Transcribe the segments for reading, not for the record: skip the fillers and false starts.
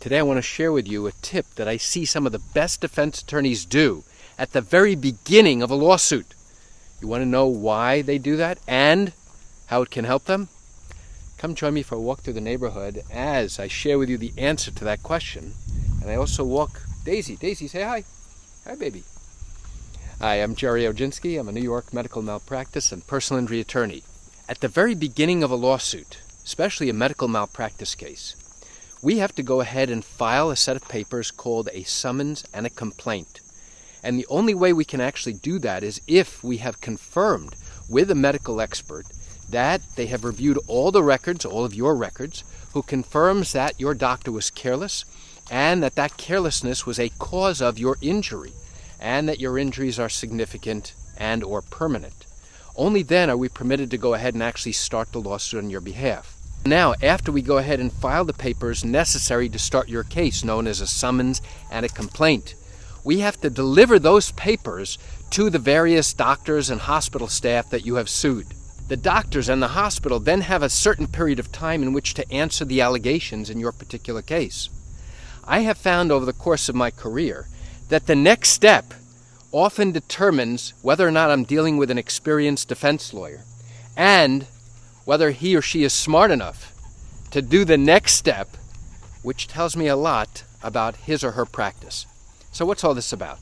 Today I want to share with you a tip that I see some of the best defense attorneys do at the very beginning of a lawsuit. You want to know why they do that and how it can help them? Come join me for a walk through the neighborhood as I share with you the answer to that question. And I also walk Daisy. Daisy, say hi. Hi, baby. Hi, I'm Gerry Oginski. I'm a New York medical malpractice and personal injury attorney. At the very beginning of a lawsuit, especially a medical malpractice case, we have to go ahead and file a set of papers called a summons and a complaint. And the only way we can actually do that is if we have confirmed with a medical expert that they have reviewed all the records, all of your records, who confirms that your doctor was careless and that that carelessness was a cause of your injury and that your injuries are significant and or permanent. Only then are we permitted to go ahead and actually start the lawsuit on your behalf. Now, after we go ahead and file the papers necessary to start your case, known as a summons and a complaint, we have to deliver those papers to the various doctors and hospital staff that you have sued. The doctors and the hospital then have a certain period of time in which to answer the allegations in your particular case. I have found over the course of my career that the next step often determines whether or not I'm dealing with an experienced defense lawyer and whether he or she is smart enough to do the next step, which tells me a lot about his or her practice. So what's all this about?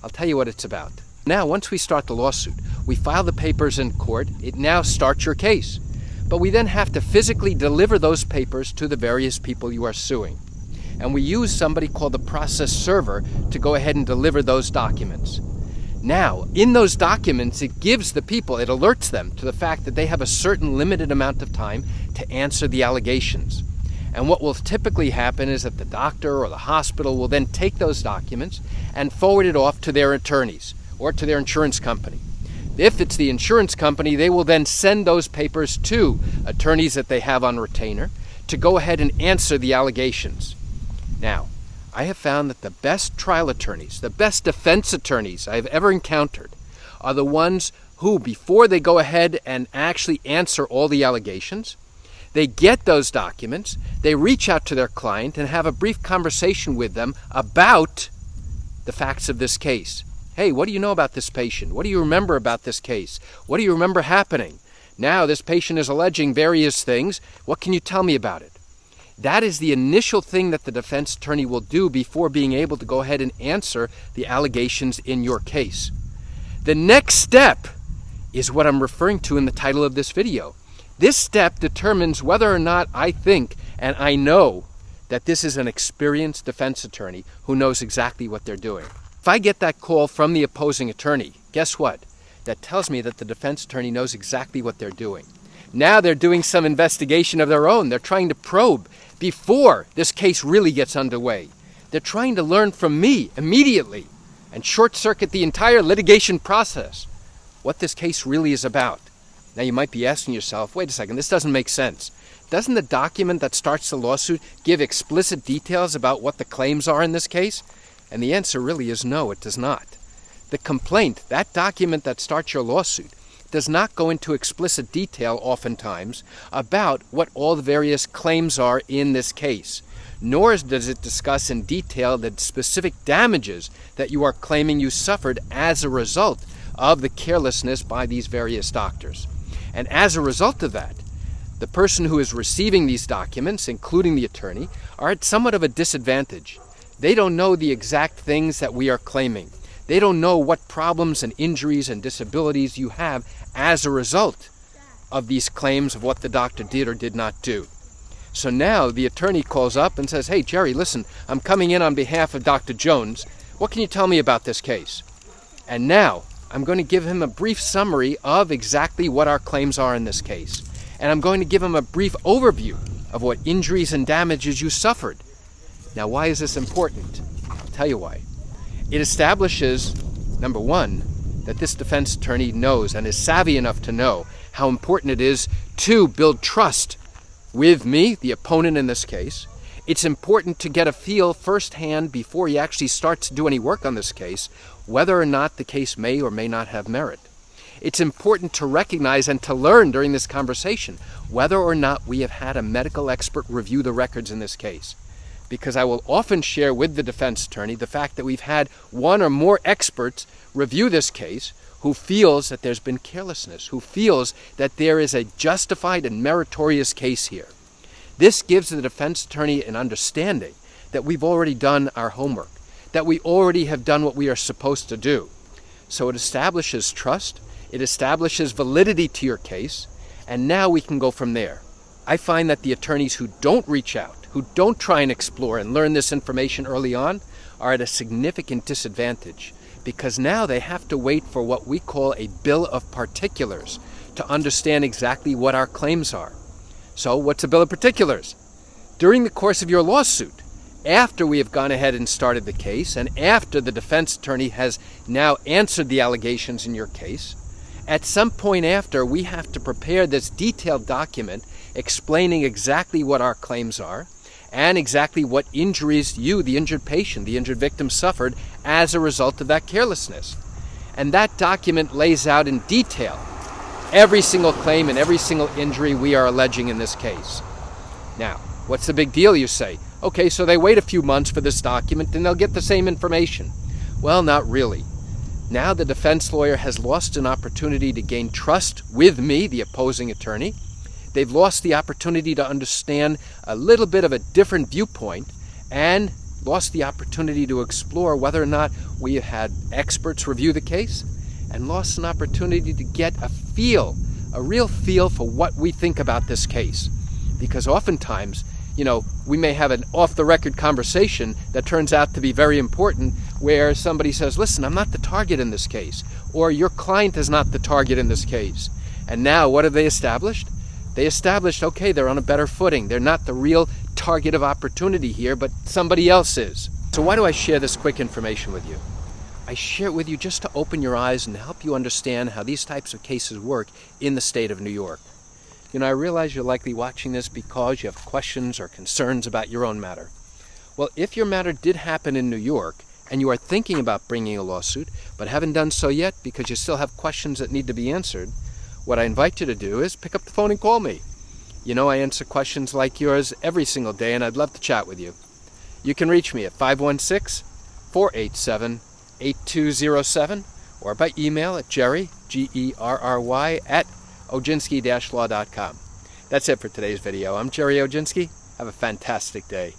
I'll tell you what it's about. Now, once we start the lawsuit, we file the papers in court. It now starts your case. But we then have to physically deliver those papers to the various people you are suing. And we use somebody called the process server to go ahead and deliver those documents. Now, in those documents, it gives the people, it alerts them to the fact that they have a certain limited amount of time to answer the allegations. And what will typically happen is that the doctor or the hospital will then take those documents and forward it off to their attorneys or to their insurance company. If it's the insurance company, they will then send those papers to attorneys that they have on retainer to go ahead and answer the allegations. Now, I have found that the best trial attorneys, the best defense attorneys I've ever encountered are the ones who, before they go ahead and actually answer all the allegations, they get those documents, they reach out to their client and have a brief conversation with them about the facts of this case. Hey, what do you know about this patient? What do you remember about this case? What do you remember happening? Now, this patient is alleging various things. What can you tell me about it? That is the initial thing that the defense attorney will do before being able to go ahead and answer the allegations in your case. The next step is what I'm referring to in the title of this video. This step determines whether or not I think and I know that this is an experienced defense attorney who knows exactly what they're doing. If I get that call from the opposing attorney, guess what? That tells me that the defense attorney knows exactly what they're doing. Now they're doing some investigation of their own. They're trying to probe before this case really gets underway. They're trying to learn from me immediately and short-circuit the entire litigation process, what this case really is about. Now you might be asking yourself, wait a second, this doesn't make sense. Doesn't the document that starts the lawsuit give explicit details about what the claims are in this case? And the answer really is no, it does not. The complaint, that document that starts your lawsuit, does not go into explicit detail oftentimes about what all the various claims are in this case, nor does it discuss in detail the specific damages that you are claiming you suffered as a result of the carelessness by these various doctors. And as a result of that, the person who is receiving these documents, including the attorney, are at somewhat of a disadvantage. They don't know the exact things that we are claiming. They don't know what problems and injuries and disabilities you have as a result of these claims of what the doctor did or did not do. So now the attorney calls up and says, hey, Gerry, listen, I'm coming in on behalf of Dr. Jones. What can you tell me about this case? And now I'm going to give him a brief summary of exactly what our claims are in this case. And I'm going to give him a brief overview of what injuries and damages you suffered. Now, why is this important? I'll tell you why. It establishes, number one, that this defense attorney knows and is savvy enough to know how important it is to build trust with me, the opponent in this case. It's important to get a feel firsthand before he actually starts to do any work on this case, whether or not the case may or may not have merit. It's important to recognize and to learn during this conversation whether or not we have had a medical expert review the records in this case. because I will often share with the defense attorney the fact that we've had one or more experts review this case who feels that there's been carelessness, who feels that there is a justified and meritorious case here. This gives the defense attorney an understanding that we've already done our homework, that we already have done what we are supposed to do. So it establishes trust, it establishes validity to your case, and now we can go from there. I find that the attorneys who don't reach out, who don't try and explore and learn this information early on, are at a significant disadvantage, because now they have to wait for what we call a bill of particulars to understand exactly what our claims are. So what's a bill of particulars? During the course of your lawsuit, after we have gone ahead and started the case, and after the defense attorney has now answered the allegations in your case, at some point after, we have to prepare this detailed document explaining exactly what our claims are and exactly what injuries you, the injured patient, the injured victim, suffered as a result of that carelessness. And that document lays out in detail every single claim and every single injury we are alleging in this case. Now, what's the big deal, you say? Okay, so they wait a few months for this document and they'll get the same information. Well, not really. Now the defense lawyer has lost an opportunity to gain trust with me, the opposing attorney. They've lost the opportunity to understand a little bit of a different viewpoint and lost the opportunity to explore whether or not we have had experts review the case, and lost an opportunity to get a real feel for what we think about this case. Because oftentimes, we may have an off-the-record conversation that turns out to be very important, where somebody says, listen, I'm not the target in this case, or your client is not the target in this case. And now what have they established? They established, okay, they're on a better footing. They're not the real target of opportunity here, but somebody else is. So why do I share this quick information with you? I share it with you just to open your eyes and help you understand how these types of cases work in the state of New York. I realize you're likely watching this because you have questions or concerns about your own matter. Well, if your matter did happen in New York and you are thinking about bringing a lawsuit but haven't done so yet because you still have questions that need to be answered, what I invite you to do is pick up the phone and call me. I answer questions like yours every single day, and I'd love to chat with you. You can reach me at 516-487-8207 or by email at Gerry, Gerry, at Oginski-law.com. That's it for today's video. I'm Gerry Oginski. Have a fantastic day.